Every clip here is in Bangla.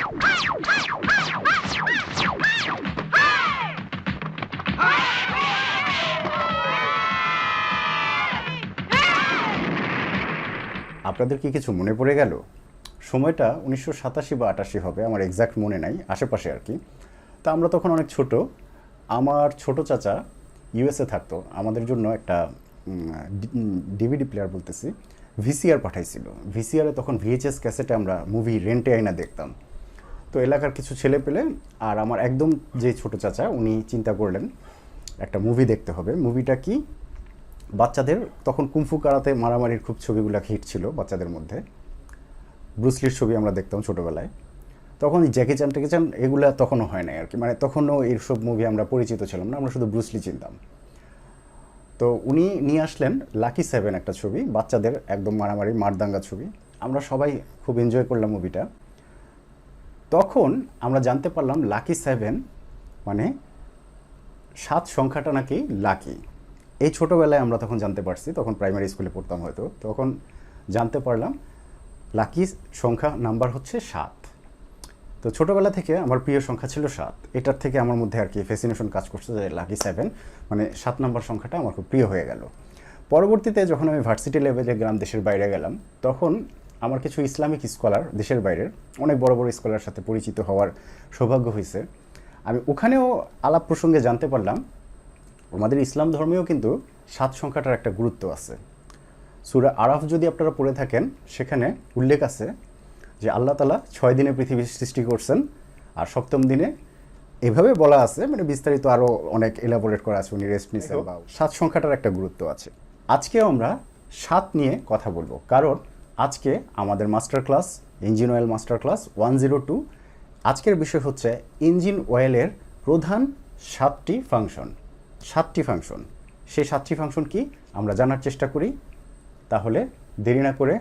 আপনাদের কি কিছু মনে পড়ে গেল? সময়টা 1987 বা 88 হবে, আমার এক্স্যাক্ট মনে নাই, আশেপাশে আর কি। তা আমরা তখন অনেক ছোট। আমার ছোট চাচা ইউএসএ থাকতো, আমাদের জন্য একটা ডিভিডি প্লেয়ার বলতেছি, ভিসিআর পাঠাইছিল। ভিসিআরে তখন ভিএইচএস ক্যাসেটে আমরা মুভি রেন্টে আইনা দেখতাম। তো এলাকার কিছু ছেলে পেলে আর আমার একদম যে ছোট চাচা, উনি চিন্তা করলেন একটা মুভি দেখতে হবে। মুভিটা কি? বাচ্চাদের তখন কুমফু কারাতে মারামারির খুব ছবিগুলো হিট ছিল বাচ্চাদের মধ্যে। ব্রুসলির ছবি আমরা দেখতাম ছোটোবেলায়। তখন জ্যাকি চ্যান ট্যাকি চ্যান এগুলো তখনও হয় নাই আর কি, মানে তখনও এইসব মুভি আমরা পরিচিত ছিলাম না, আমরা শুধু ব্রুসলি চিনতাম। তো উনি নিয়ে আসলেন লাকি 7 একটা ছবি, বাচ্চাদের একদম মারামারি মারদাঙ্গা ছবি। আমরা সবাই খুব এনজয় করলাম মুভিটা। তখন আমরা জানতে পারলাম লাকি 7 মানে 7 সংখ্যাটা নাকি লাকি। এই ছোটোবেলায় আমরা তখন জানতে পারছি, তখন প্রাইমারি স্কুলে পড়তাম হয়তো, তখন জানতে পারলাম লাকি সংখ্যা নাম্বার হচ্ছে 7। তো ছোটোবেলা থেকে আমার প্রিয় সংখ্যা ছিল 7। এটার থেকে আমার মধ্যে আর কি ফ্যাসিনেশন কাজ করছে যে লাকি 7 মানে 7 নম্বর সংখ্যাটা আমার খুব প্রিয় হয়ে গেল। পরবর্তীতে যখন আমি ভার্সিটি লেভেলে গেলাম, দেশের বাইরে গেলাম, তখন আমার কিছু ইসলামিক স্কলার, দেশের বাইরের অনেক বড় বড় স্কলার সাথে পরিচিত হওয়ার সৌভাগ্য হয়েছে। আমি ওখানেও আলাপ প্রসঙ্গে জানতে পারলাম আমাদের ইসলাম ধর্মেও কিন্তু 7 সংখ্যাটার একটা গুরুত্ব আছে। সূরা আরাফ যদি আপনারা পড়ে থাকেন, সেখানে উল্লেখ আছে যে আল্লাহ তাআলা 6 দিনে পৃথিবী সৃষ্টি করছেন, আর 7ম দিনে এভাবে বলা আছে, মানে বিস্তারিত আরও অনেক এলাবোরেট করা আছে, উনি রেস্ট নিছেন। 7 সংখ্যাটার একটা গুরুত্ব আছে। আজকেও আমরা 7 নিয়ে কথা বলবো, কারণ আজকে আমাদের master class, engine oil master class 102। আজকের বিষয় হচ্ছে ইঞ্জিন অয়েলের প্রধান 7টি ফাংশন। 7টি ফাংশন, সেই 7টি ফাংশন কি আমরা জানার চেষ্টা করি। তাহলে দেরি না করে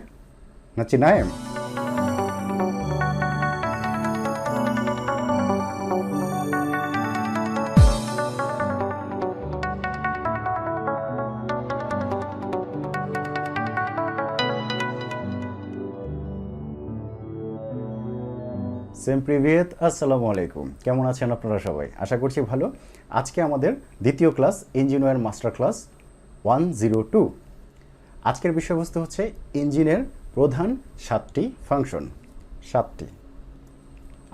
নাচি নায়েম। সেম প্রিভিয়েত, আসসালামু আলাইকুম। কেমন আছেন আপনারা সবাই? আশা করছি ভালো। আজকে আমাদের দ্বিতীয় class engine oil master class 102। আজকের বিষয়বস্তু হচ্ছে ইঞ্জিনের প্রধান 7টি ফাংশন। 7টি।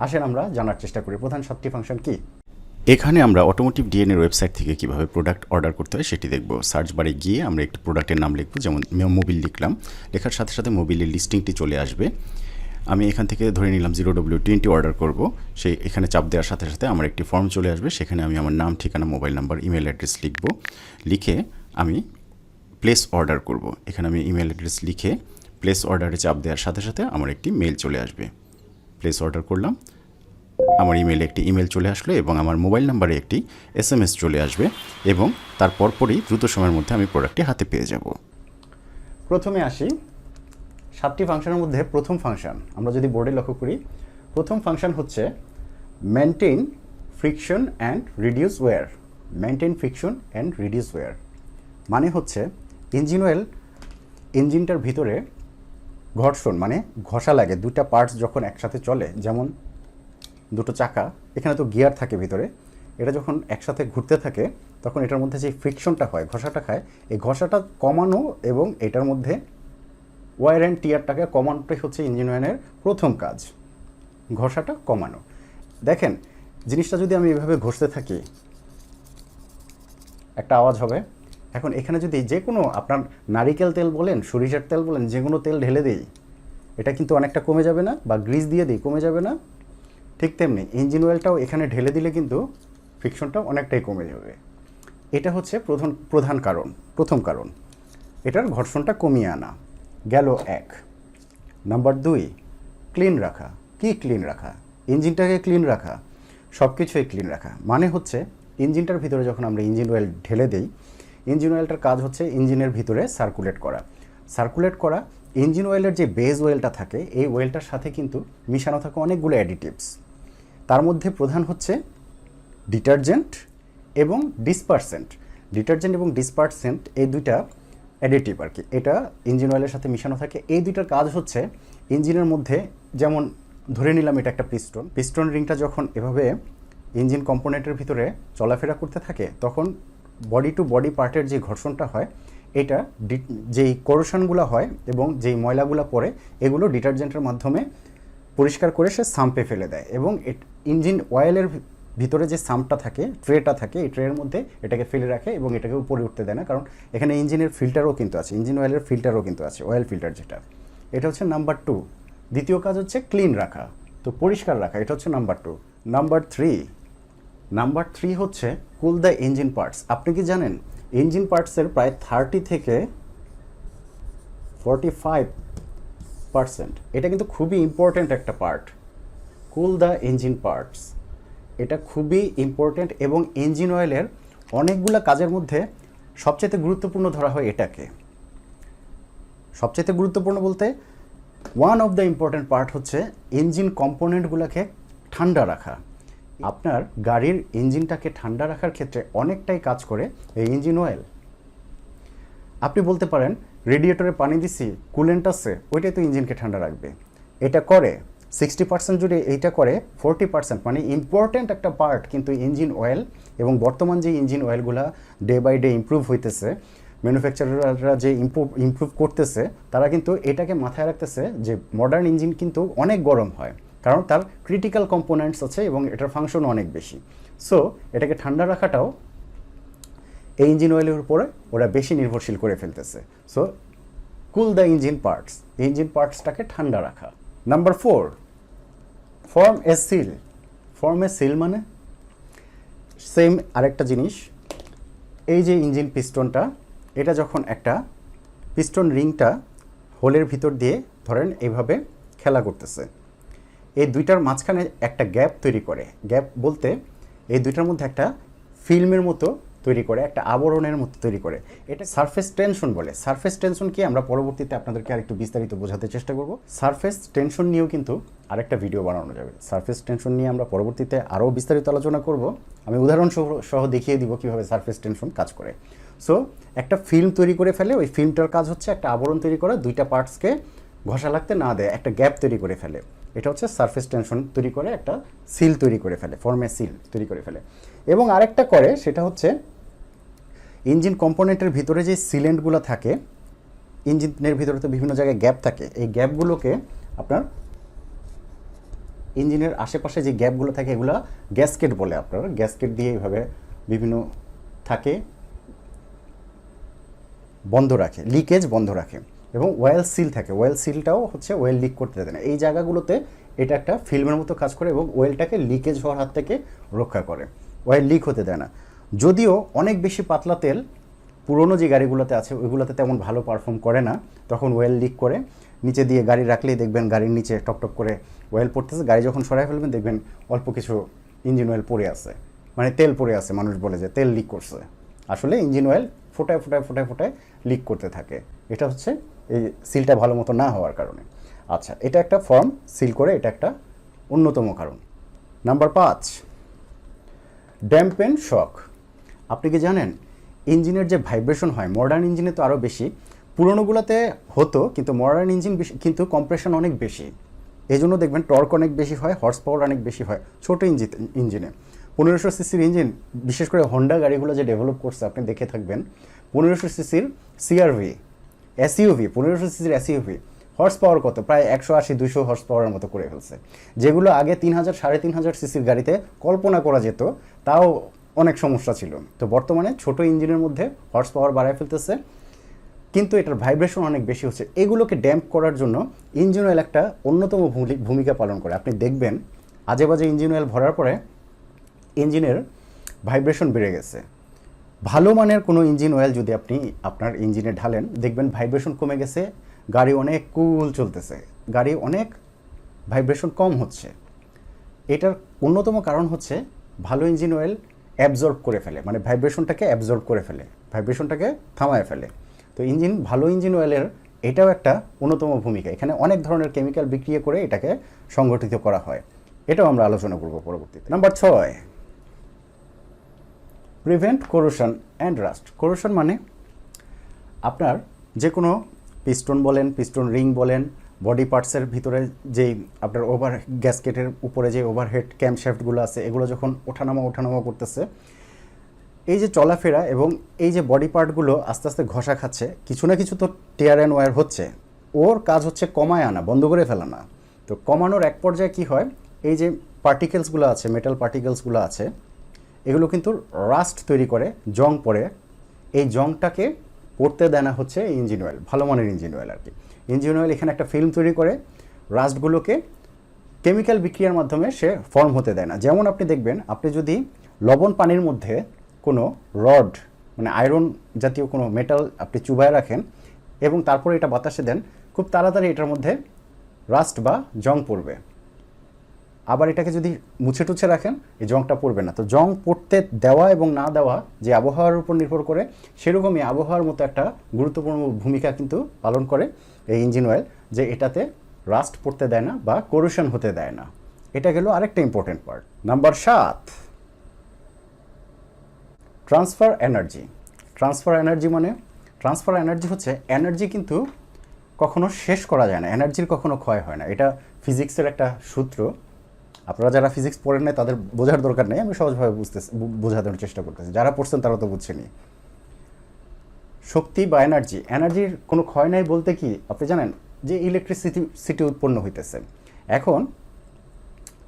আসেন আমরা জানার চেষ্টা করি প্রধান 7টি ফাংশন কি। এখানে আমরা অটোমোটিভ ডিএনএর ওয়েবসাইট থেকে কিভাবে প্রোডাক্ট অর্ডার করতে হয় সেটি দেখব। সার্চ বারে গিয়ে আমরা একটি প্রোডাক্টের নাম লিখব, যেমন মোবিল লিখলাম। লেখার সাথে সাথে মোবিলের লিস্টিংটি চলে আসবে। আমি এখান থেকে ধরে নিলাম 0W20 অর্ডার করব। সেই এখানে চাপ দেওয়ার সাথে সাথে আমার একটি ফর্ম চলে আসবে, সেখানে আমি আমার নাম, ঠিকানা, মোবাইল নাম্বার, ইমেল অ্যাড্রেস লিখব। লিখে আমি প্লেস অর্ডার করব। এখানে আমি ইমেল অ্যাড্রেস লিখে প্লেস অর্ডারে চাপ দেওয়ার সাথে সাথে আমার একটি মেল চলে আসবে। প্লেস অর্ডার করলাম, আমার ইমেলে একটি ইমেল চলে আসলো এবং আমার মোবাইল নাম্বারে একটি SMS চলে আসবে, এবং তার পরপরই দ্রুত সময়ের মধ্যে আমি প্রোডাক্টটি হাতে পেয়ে যাব। প্রথমে আসি 7টি ফাংশনের মধ্যে প্রথম ফাংশন আমরা যদি বোর্ডে লক্ষ্য করি, প্রথম ফাংশন হচ্ছে maintain friction and reduce wear. Maintain friction and reduce wear মানে হচ্ছে ইঞ্জিন অয়েল, ইঞ্জিনটার ভিতরে ঘর্ষণ মানে ঘষা লাগে, দুটা পার্টস যখন একসাথে চলে, যেমন দুটো চাকা, এখানে তো গিয়ার থাকে ভিতরে, এটা যখন একসাথে ঘুরতে থাকে তখন এটার মধ্যে যে ফ্রিকশনটা হয়, ঘষাটা খায়, এই ঘষাটা কমানো এবং এটার মধ্যে ওয়ার অ্যান্ড টিয়ারটাকে কমানোটাই হচ্ছে ইঞ্জিন অয়েলের প্রথম কাজ, ঘষাটা কমানো। দেখেন জিনিসটা যদি আমি এভাবে ঘষতে থাকি একটা আওয়াজ হবে। এখন এখানে যদি যে কোনো আপনার নারিকেল তেল বলেন, সরিষার তেল বলেন, যে কোনো তেল ঢেলে দিই, এটা কিন্তু অনেকটা কমে যাবে না, বা গ্রিস দিয়ে দিই কমে যাবে না। ঠিক তেমনি ইঞ্জিন অয়েলটাও এখানে ঢেলে দিলে কিন্তু ফ্রিকশনটাও অনেকটাই কমে যাবে। এটা হচ্ছে প্রধান কারণ, প্রথম কারণ, এটার ঘর্ষণটা কমিয়ে আনা গেল 1। নাম্বার 2, ক্লিন রাখা। কি ক্লিন রাখা? ইঞ্জিনটাকে ক্লিন রাখা, সব কিছুই ক্লিন রাখা। মানে হচ্ছে ইঞ্জিনটার ভিতরে যখন আমরা ইঞ্জিন অয়েল ঢেলে দিই, ইঞ্জিন অয়েলটার কাজ হচ্ছে ইঞ্জিনের ভিতরে সার্কুলেট করা। সার্কুলেট করা ইঞ্জিন অয়েলের যে বেজ অয়েলটা থাকে, এই অয়েলটার সাথে কিন্তু মিশানো থাকে অনেকগুলো অ্যাডিটিভস। তার মধ্যে প্রধান হচ্ছে ডিটারজেন্ট এবং ডিসপারসেন্ট। ডিটারজেন্ট এবং ডিসপারসেন্ট এই দুইটা অ্যাডিটিভ আর কি, এটা ইঞ্জিন অয়েলের সাথে মিশানো থাকে। এই দুইটার কাজ হচ্ছে ইঞ্জিনের মধ্যে যেমন ধরে নিলাম এটা একটা পিস্টন। পিস্টন রিংটা যখন এভাবে ইঞ্জিন কম্পোনেন্টের ভিতরে চলাফেরা করতে থাকে তখন বডি টু বডি পার্টের যে ঘর্ষণটা হয় এটা যেই করোশনগুলো হয় এবং যেই ময়লাগুলো পড়ে এগুলো ডিটারজেন্টের মাধ্যমে পরিষ্কার করে সে সাম্পে ফেলে দেয় এবং ইঞ্জিন অয়েলের ভিতরে যে সাম্পটা থাকে, ট্রেটা থাকে, এই ট্রের মধ্যে এটাকে ফেলে রাখে এবং এটাকে উপরে উঠতে দেয় না, কারণ এখানে ইঞ্জিনের ফিল্টারও কিন্তু আছে, ইঞ্জিন অয়েলের ফিল্টারও কিন্তু আছে, অয়েল ফিল্টার যেটা। এটা হচ্ছে নাম্বার 2। দ্বিতীয় কাজ হচ্ছে ক্লিন রাখা, তো পরিষ্কার রাখা, এটা হচ্ছে নাম্বার 2। নাম্বার 3 হচ্ছে কুল দ্য ইঞ্জিন পার্টস। আপনি কি জানেন ইঞ্জিন পার্টসের প্রায় 30 থেকে 45% এটা কিন্তু খুবই ইম্পর্ট্যান্ট একটা part. Cool the engine parts এটা খুবই ইম্পর্ট্যান্ট এবং ইঞ্জিন অয়েলের অনেকগুলো কাজের মধ্যে সবচেয়ে গুরুত্বপূর্ণ ধরা হয় এটাকে। সবচেয়ে গুরুত্বপূর্ণ বলতে one of the important part হচ্ছে ইঞ্জিন কম্পোনেন্টগুলোকে ঠান্ডা রাখা। আপনার গাড়ির ইঞ্জিনটাকে ঠান্ডা রাখার ক্ষেত্রে অনেকটাই কাজ করে এই ইঞ্জিন অয়েল। আপনি বলতে পারেন রেডিয়েটরে পানি দিছি, কুলেন্ট আছে, ওইটাই তো ইঞ্জিনকে ঠান্ডা রাখবে। এটা করে 60% জুড়ে এইটা করে 40%, মানে ইম্পর্ট্যান্ট একটা পার্ট কিন্তু ইঞ্জিন অয়েল। এবং বর্তমান যে ইঞ্জিন অয়েলগুলা ডে বাই ডে ইমপ্রুভ হইতেছে, ম্যানুফ্যাকচারাররা যে ইমপ্রুভ করতেছে তারা কিন্তু এটাকে মাথায় রাখতেছে যে মডার্ন ইঞ্জিন কিন্তু অনেক গরম হয়, কারণ তার ক্রিটিক্যাল কম্পোনেন্টস আছে এবং এটার ফাংশন অনেক বেশি। সো এটাকে ঠান্ডা রাখাটাও এই ইঞ্জিন অয়েলের উপরে ওরা বেশি নির্ভরশীল করে ফেলতেছে। So cool the engine parts, engine পার্টসটাকে ঠান্ডা রাখা। Number 4, form a seal. Form a seal মানে সেম আরেকটা জিনিস। এই যে ইঞ্জিন পিস্টনটা, এটা যখন একটা পিস্টন রিংটা হোলের ভিতর দিয়ে ধরেন এইভাবে খেলা করতেছে, এই দুইটার মাঝখানে একটা গ্যাপ তৈরি করে। গ্যাপ বলতে এই দুইটার মধ্যে একটা ফিল্মের মতো তৈরি করে, একটা আবরণের মতো তৈরি করে। এটা সারফেস টেনশন বলে। সারফেস টেনশন কি আমরা পরবর্তীতে আপনাদেরকে আরেকটু বিস্তারিত বোঝাতে চেষ্টা করব। সারফেস টেনশন নিয়েও কিন্তু আরেকটা ভিডিও বানানো যাবে। সারফেস টেনশন নিয়ে আমরা পরবর্তীতে আরও বিস্তারিত আলোচনা করব। আমি উদাহরণ সহ দেখিয়ে দিব কীভাবে সারফেস টেনশন কাজ করে। সো একটা ফিল্ম তৈরি করে ফেলে, ওই ফিল্মটার কাজ হচ্ছে একটা আবরণ তৈরি করা, দুইটা পার্টসকে ঘষা লাগতে না দেয়, একটা গ্যাপ তৈরি করে ফেলে। এটা হচ্ছে সারফেস টেনশন তৈরি করে, একটা সিল তৈরি করে ফেলে, ফর্মে সিল তৈরি করে ফেলে। এবং আরেকটা করে সেটা হচ্ছে ইঞ্জিন কম্পোনেন্টের ভিতরে যে সিলেন্টগুলো থাকে, ইঞ্জিনের ভিতরে তো বিভিন্ন জায়গায় গ্যাপ থাকে, এই গ্যাপগুলোকে আপনার ইঞ্জিনের আশেপাশে যে গ্যাপগুলো থাকে এগুলো গ্যাসকেট বলে। আপনার গ্যাসকেট দিয়ে এইভাবে বিভিন্ন থাকে বন্ধ রাখে, লিকেজ বন্ধ রাখে। এবং ওয়েল সিল থাকে, ওয়েল সিলটাও হচ্ছে ওয়েল লিক করতে দেয় না। এই জায়গাগুলোতে এটা একটা ফিল্মের মতো কাজ করে এবং ওয়েলটাকে লিকেজ হওয়ার হাত থেকে রক্ষা করে, ওয়েল লিক হতে দেয় না। যদিও অনেক বেশি পাতলা তেল পুরনো যে গাড়িগুলোতে আছে ওইগুলোতে তেমন ভালো পারফর্ম করে না, তখন ওয়েল লিক করে। নিচে দিয়ে গাড়ি রাখলেই দেখবেন গাড়ির নিচে টপটপ করে ওয়েল পড়তেছে, গাড়ি যখন সরাই ফেলবেন দেখবেন অল্প কিছু ইঞ্জিন অয়েল পড়ে আছে, মানে তেল পড়ে আছে। মানুষ বলে যে তেল লিক করছে, আসলে ইঞ্জিন অয়েল ফোটায় ফোটায় ফোটায় ফোটায় লিক করতে থাকে। এটা হচ্ছে এই সিলটা ভালো মতো না হওয়ার কারণে। আচ্ছা, এটা একটা ফর্ম সিল করে, এটা একটা অন্যতম কারণ। নাম্বার 5, ড্যাম্পেন শক। আপনি কি জানেন ইঞ্জিনের যে ভাইব্রেশন হয় মডার্ন ইঞ্জিনে তো আরও বেশি, পুরোনোগুলোতে হতো কিন্তু মডার্ন ইঞ্জিন কিন্তু কম্প্রেশন অনেক বেশি, এই জন্য দেখবেন টর্ক অনেক বেশি হয়, হর্স পাওয়ার অনেক বেশি হয় ছোটো ইঞ্জিনে। 1500 সিসির ইঞ্জিন, বিশেষ করে হন্ডা গাড়িগুলো যে ডেভেলপ করছে আপনি দেখে থাকবেন, 1500 সিসির সিআরভি এসইউভি, 1500 সিসির এসইউভি হর্স পাওয়ার কত, প্রায় 180-200 হর্স পাওয়ারের মতো করে ফেলছে, যেগুলো আগে 3000 3500 সিসির গাড়িতে কল্পনা করা যেত, তাও অনেক সমস্যা ছিল। তো বর্তমানে ছোট ইঞ্জিনের মধ্যে হর্স পাওয়ার বাড়ায় ফেলতেছে, কিন্তু এটার ভাইব্রেশন অনেক বেশি হচ্ছে। এগুলোকে ড্যাম্প করার জন্য ইঞ্জিন অয়েল একটা অন্যতম ভূমিকা পালন করে। আপনি দেখবেন আজে বাজে ইঞ্জিন অয়েল ভরার পরে ইঞ্জিনের ভাইব্রেশন বেড়ে গেছে। ভালো মানের কোনো ইঞ্জিন অয়েল যদি আপনি আপনার ইঞ্জিনে ঢালেন দেখবেন ভাইব্রেশন কমে গেছে, গাড়ি অনেক কুল চলতেছে, গাড়ি অনেক ভাইব্রেশন কম হচ্ছে। এটার অন্যতম কারণ হচ্ছে ভালো ইঞ্জিন অয়েল অ্যাবজর্ব করে ফেলে, মানে ভাইব্রেশনটাকে অ্যাবজর্ব করে ফেলে, ভাইব্রেশনটাকে থামায় ফেলে। তো ভালো ইঞ্জিন অয়েলের এটাও একটা অন্যতম ভূমিকা। এখানে অনেক ধরনের কেমিক্যাল বিক্রিয়া করে এটাকে সংগঠিত করা হয়, এটাও আমরা আলোচনা করব পরবর্তীতে। Number 6, prevent corrosion and rust. Corrosion মানে আপনার যে কোনো পিস্টন বলেন, পিস্টন রিং বলেন বডি পার্টসের ভিতরে যেই আপনার ওভার গ্যাসকেটের উপরে যে ওভারহেড ক্যাম্পশ্যাফটগুলো আছে এগুলো যখন ওঠানামা করতেছে, এই যে চলাফেরা এবং এই যে বডি পার্টগুলো আস্তে আস্তে ঘষা খাচ্ছে, কিছু না কিছু তো টিয়ার অ্যান্ড ওয়্যার হচ্ছে। ওর কাজ হচ্ছে কমায় আনা, বন্ধ করে ফেলা না। তো কমানোর এক পর্যায়ে কী হয়, এই যে পার্টিকেলসগুলো আছে, মেটাল পার্টিকেলসগুলো আছে, এগুলো কিন্তু রাস্ট তৈরি করে, জং পড়ে। এই জংটাকে পড়তে দেয় না হচ্ছে ইঞ্জিন অয়েল, ভালো মানের ইঞ্জিন অয়েল আর কি। ইঞ্জিন অয়েল এখানে একটা ফিল্ম তৈরি করে রাস্টগুলোকে কেমিক্যাল বিক্রিয়ার মাধ্যমে সে ফর্ম হতে দেয় না। যেমন আপনি দেখবেন, আপনি যদি লবণ পানির মধ্যে কোনো রড মানে আয়রন জাতীয় কোনো মেটাল আপনি চুবায় রাখেন এবং তারপরে এটা বাতাসে দেন, খুব তাড়াতাড়ি এটার মধ্যে রাস্ট বা জং পড়বে। আবার এটাকে যদি মুছে টুছে রাখেন, এই জংটা পড়বে না। তো জং পড়তে দেওয়া এবং না দেওয়া যে আবহাওয়ার উপর নির্ভর করে, সেরকমই আবহাওয়ার মতো একটা গুরুত্বপূর্ণ ভূমিকা কিন্তু পালন করে এই ইঞ্জিন অয়েল, যে এটাতে রাস্ট পড়তে দেয় না বা করোশন হতে দেয় না। এটা গেল আরেকটা important part. Number 7, transfer energy. Transfer energy মানে, ট্রান্সফার এনার্জি হচ্ছে এনার্জি কিন্তু কখনো শেষ করা যায় না, এনার্জির কখনো ক্ষয় হয় না। এটা ফিজিক্সের একটা সূত্র। আপনারা যারা ফিজিক্স পড়েন না তাদের বোঝার দরকার নেই, আমি সহজভাবে বোঝানোর চেষ্টা করতেছি। যারা পড়ছেন তারা তো বুঝছেনই। শক্তি বা এনার্জির কোনো ক্ষয় নাই বলতে কি আপনি জানেন যে ইলেকট্রিসিটি উৎপন্ন হইতেছে। এখন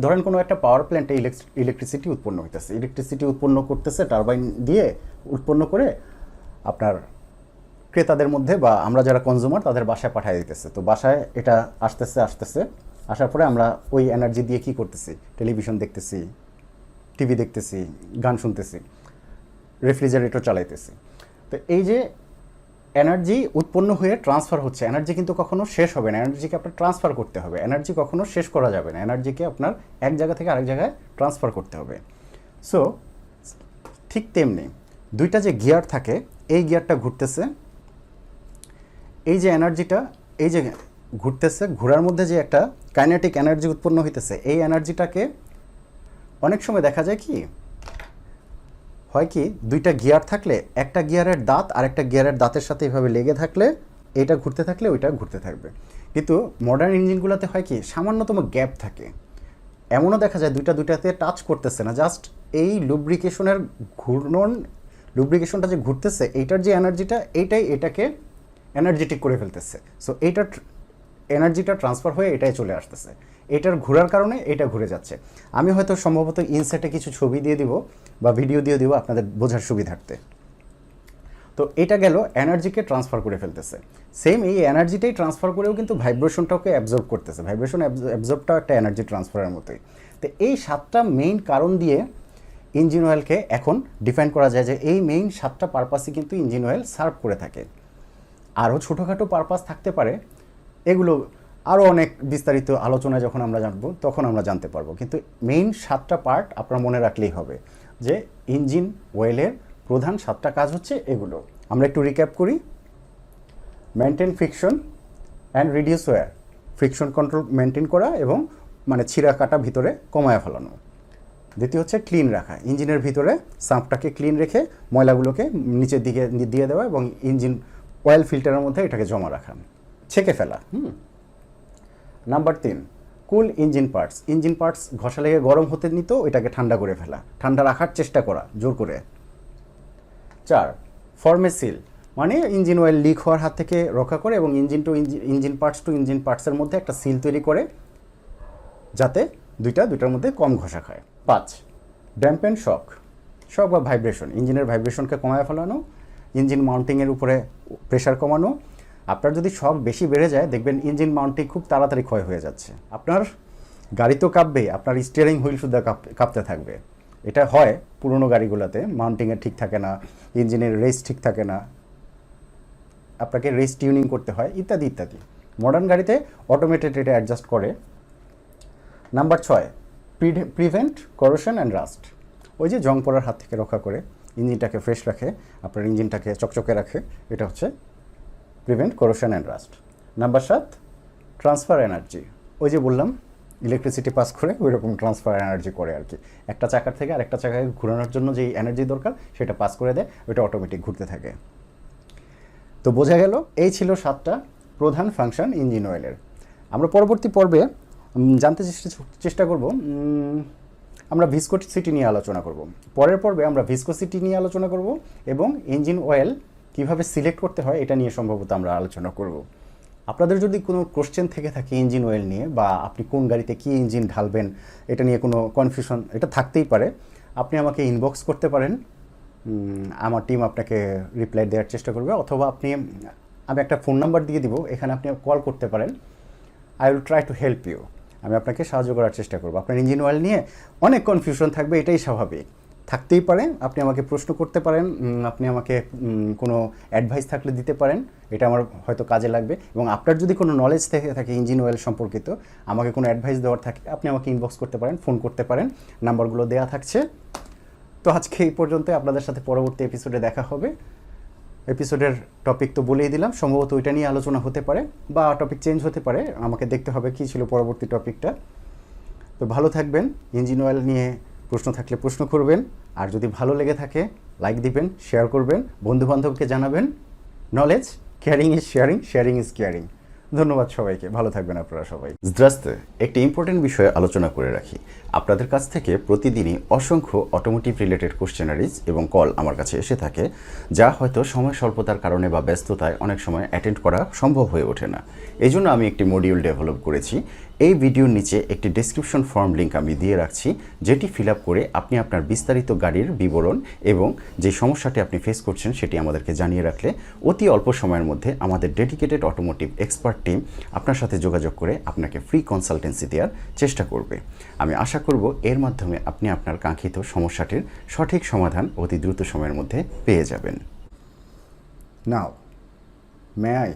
ধরেন কোনো একটা পাওয়ার প্ল্যান্টে ইলেকট্রিসিটি উৎপন্ন হইতেছে, ইলেকট্রিসিটি উৎপন্ন করতেছে টারবাইন দিয়ে, উৎপন্ন করে আপনার ক্রেতাদের মধ্যে বা আমরা যারা কনজিউমার তাদের বাসায় পাঠিয়ে দিতেছে। তো বাসায় এটা আসতেছে, আসার পরে আমরা ওই এনার্জি দিয়ে কি করতেছি, টেলিভিশন দেখতেছি, টিভি দেখতেছি, গান শুনতেছি, রেফ্রিজারেটর চালাইতেছি। তো এই যে এনার্জি উৎপন্ন হয়ে ট্রান্সফার হচ্ছে, এনার্জি কিন্তু কখনো শেষ হবে না, এনার্জিকে আপনার ট্রান্সফার করতে হবে। এনার্জি কখনো শেষ করা যাবে না, এনার্জিকে আপনার এক জায়গা থেকে আরেক জায়গায় ট্রান্সফার করতে হবে। সো ঠিক তেমনি দুইটা যে গিয়ার থাকে, এই গিয়ারটা ঘুরতেছে, এই যে এনার্জিটা এই যে ঘুরতেছে, ঘোরার মধ্যে যে একটা কাইনেটিক এনার্জি উৎপন্ন হইতেছে, এই এনার্জিটাকে অনেক সময় দেখা যায় কি হয়, কি দুইটা গিয়ার থাকলে একটা গিয়ারের দাঁত আরেকটা গিয়ারের দাঁতের সাথে এভাবে লেগে থাকলে এটা ঘুরতে থাকলে ওইটা ঘুরতে থাকবে। কিন্তু মডার্ন ইঞ্জিনগুলোতে হয় কি সামান্যতম গ্যাপ থাকে, এমনও দেখা যায় দুইটাতে টাচ করতেছে না, জাস্ট এই লুব্রিকেশনের ঘূর্ণন, লুব্রিকেশনটা যে ঘুরতেছে এইটার যে এনার্জিটা, এইটাই এটাকে এনার্জেটিক করে ফেলতেছে। সো এইটার এনার্জিটা ট্রান্সফার হয়ে এটাই চলে আসতেছে, এটার ঘোরার কারণে এটা ঘুরে যাচ্ছে। আমি হয়তো সম্ভবত ইনসেটে কিছু ছবি দিয়ে দিব বা ভিডিও দিয়ে দিব আপনাদের বোঝার সুবিধার্থে। তো এটা গেল এনার্জিকে ট্রান্সফার করে ফেলতেছে। সেম এই এনার্জিটাই ট্রান্সফার করেও কিন্তু ভাইব্রেশনটাকে অ্যাবজর্ব করতেছে, ভাইব্রেশন অ্যাবজর্বটাও একটা এনার্জি ট্রান্সফারের মতোই। তো এই 7টা মেইন কারণ দিয়ে ইঞ্জিন অয়েলকে এখন ডিফাইন করা যায় যে এই মেইন 7টা পারপাসই কিন্তু ইঞ্জিন অয়েল সার্ভ করে থাকে। আরও ছোটোখাটো পারপাস থাকতে পারে, এগুলো আরও অনেক বিস্তারিত আলোচনায় যখন আমরা জানবো তখন আমরা জানতে পারবো। কিন্তু মেইন 7টা পার্ট আপনার মনে রাখলেই হবে যে ইঞ্জিন অয়েলের প্রধান 7টা কাজ হচ্ছে এগুলো। আমরা একটু রিক্যাপ করি। Maintain friction and reduce wear, friction control maintain করা এবং মানে ছিঁড়া কাটা ভিতরে কমায় ফেলানো। দ্বিতীয় হচ্ছে ক্লিন রাখা, ইঞ্জিনের ভিতরে সাম্পটাকে ক্লিন রেখে ময়লাগুলোকে নিচের দিকে দিয়ে দেওয়া এবং ইঞ্জিন অয়েল ফিল্টারের মধ্যে এটাকে জমা রাখা, ছেঁকে ফেলা। নাম্বার 3, কুল ইঞ্জিন পার্টস। ইঞ্জিন পার্টস ঘষা লেগে গরম হতে নিত, এটাকে ঠান্ডা করে ফেলা, ঠান্ডা রাখার চেষ্টা করা জোর করে। 4, ফর্মে সিল, মানে ইঞ্জিন অয়েল লিক হওয়ার হাত থেকে রক্ষা করে এবং ইঞ্জিন পার্টসের মধ্যে একটা সিল তৈরি করে যাতে দুইটার মধ্যে কম ঘষা খায়। 5, ড্যাম্পেন শক বা ভাইব্রেশন, ইঞ্জিনের ভাইব্রেশনকে কমায় ফেলানো, ইঞ্জিন মাউন্টিংয়ের উপরে প্রেশার কমানো। আপনার যদি শক বেশি বেড়ে যায় দেখবেন ইঞ্জিন মাউন্টিং খুব তাড়াতাড়ি ক্ষয় হয়ে যাচ্ছে, আপনার গাড়ি তো কাঁপবে, আপনার স্টিয়ারিং হুইল শুদ্ধ কাঁপতে থাকবে। এটা হয় পুরনো গাড়িগুলোতে, মাউন্টিংয়ে ঠিক থাকে না, ইঞ্জিনের রেস ঠিক থাকে না, আপনাকে রেস টিউনিং করতে হয় ইত্যাদি ইত্যাদি। মডার্ন গাড়িতে অটোমেটেড এটা অ্যাডজাস্ট করে। Number 6, prevent corrosion and rust, ওই যে জং পড়ার হাত থেকে রক্ষা করে ইঞ্জিনটাকে ফ্রেশ রাখে, আপনার ইঞ্জিনটাকে চকচকে রাখে, এটা হচ্ছে prevent corrosion and rust. Number 7, transfer energy, ওই যে বললাম ইলেকট্রিসিটি পাস করে ওই রকম ট্রান্সফার এনার্জি করে আর কি। একটা চাকার থেকে আরেকটা চাকায় ঘোরানোর জন্য যেই এনার্জি দরকার সেটা পাস করে দেয়, ওইটা অটোমেটিক ঘুরতে থাকে। তো বোঝা গেল এই ছিল 7টা প্রধান ফাংশন ইঞ্জিন অয়েলের। আমরা পরবর্তী পর্বে জানতে চেষ্টা করব, আমরা ভিসকোসিটি নিয়ে আলোচনা করব। পরের পর্বে আমরা ভিসকোসিটি নিয়ে আলোচনা করব এবং ইঞ্জিন অয়েল কীভাবে সিলেক্ট করতে হয় এটা নিয়ে সম্ভবত আমরা আলোচনা করব। আপনাদের যদি কোনো কোশ্চেন থেকে থাকে ইঞ্জিন অয়েল নিয়ে, বা আপনি কোন গাড়িতে কী ইঞ্জিন ঢালবেন এটা নিয়ে কোনো কনফিউশন এটা থাকতেই পারে, আপনি আমাকে ইনবক্স করতে পারেন। আমার টিম আপনাকে রিপ্লাই দেওয়ার চেষ্টা করবে, অথবা আমি একটা ফোন নাম্বার দিয়ে দিব, এখানে আপনি কল করতে পারেন। I will try to help you. আমি আপনাকে সাহায্য করার চেষ্টা করব। আপনার ইঞ্জিন অয়েল নিয়ে অনেক কনফিউশন থাকবে, এটাই স্বাভাবিক, থাকতেই পারে। আপনি আমাকে প্রশ্ন করতে পারেন, আপনি আমাকে কোনো অ্যাডভাইস থাকলে দিতে পারেন, এটা আমার হয়তো কাজে লাগবে। এবং আপনার যদি কোনো নলেজ থেকে থাকে ইঞ্জিন অয়েল সম্পর্কিত, আমাকে কোনো অ্যাডভাইস দেওয়ার থাকে, আপনি আমাকে ইনবক্স করতে পারেন, ফোন করতে পারেন, নাম্বারগুলো দেওয়া থাকছে। তো আজকে এই পর্যন্ত, আপনাদের সাথে পরবর্তী এপিসোডে দেখা হবে। এপিসোডের টপিক তো বলেই দিলাম, সম্ভবত ওইটা নিয়ে আলোচনা হতে পারে বা টপিক চেঞ্জ হতে পারে, আমাকে দেখতে হবে কী ছিল পরবর্তী টপিকটা। তো ভালো থাকবেন। ইঞ্জিন অয়েল নিয়ে প্রশ্ন থাকলে প্রশ্ন করবেন, আর যদি ভালো লেগে থাকে লাইক দিবেন, শেয়ার করবেন, বন্ধুবান্ধবকে জানাবেন। Knowledge caring is sharing, sharing is caring. ধন্যবাদ সবাইকে, ভালো থাকবেন আপনারা সবাই। দ্রাস্তে একটি ইম্পর্টেন্ট বিষয়ে আলোচনা করে রাখি। আপনাদের কাছ থেকে প্রতিদিনই অসংখ্য অটোমোটিভ রিলেটেড কোশ্চেনারিজ এবং কল আমার কাছে এসে থাকে, যা হয়তো সময় স্বল্পতার কারণে বা ব্যস্ততায় অনেক সময় অ্যাটেন্ড করা সম্ভব হয়ে ওঠে না। এই জন্য আমি একটি মডিউল ডেভেলপ করেছি। এই ভিডিওর নিচে একটি ডেসক্রিপশন ফর্ম লিঙ্ক আমি দিয়ে রাখছি, যেটি ফিল আপ করে আপনি আপনার বিস্তারিত গাড়ির বিবরণ এবং যে সমস্যাটি আপনি ফেস করছেন সেটি আমাদেরকে জানিয়ে রাখলে অতি অল্প সময়ের মধ্যে আমাদের ডেডিকেটেড অটোমোটিভ এক্সপার্ট টিম আপনার সাথে যোগাযোগ করে আপনাকে ফ্রি কনসালটেন্সি দেওয়ার চেষ্টা করবে। আমি আশা করব এর মাধ্যমে আপনি আপনার কাঙ্ক্ষিত সমস্যাটির সঠিক সমাধান অতি দ্রুত সময়ের মধ্যে পেয়ে যাবেন। নাও, মে আই?